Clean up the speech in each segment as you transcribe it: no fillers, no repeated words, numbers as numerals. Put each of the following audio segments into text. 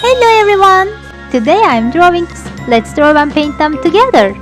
Hello everyone! Today I'm drawing. Let's draw and paint them together.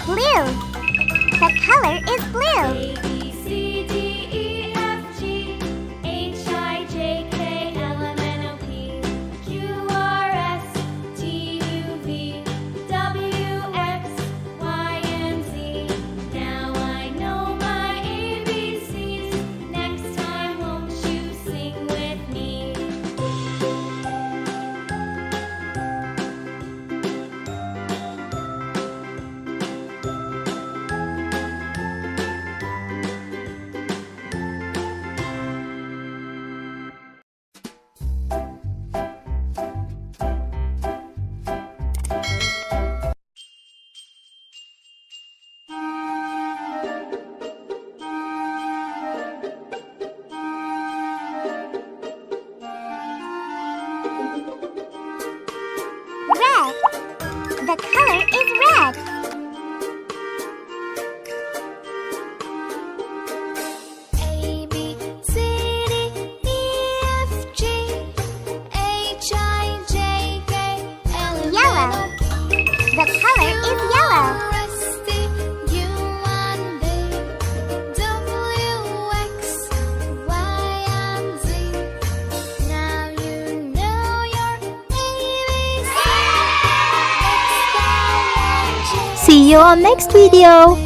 Blue. The color is blue. A, B, C, D, E, F, G, H, I, J, K, L, M, N, O, P, Q, R, S, T, U, V, W, X, Y, and Z. Now I know my ABCs. Next time, won't you sing with me? Red. The color is red. A, B, C, D, E, F, G, H, I, J, K, L, M, N, Yellow. O, P, The color is yellow. R, S, T, U, and V, W, X, Y, and Z. Now you know your ABC. Next time, won't you See you on next video.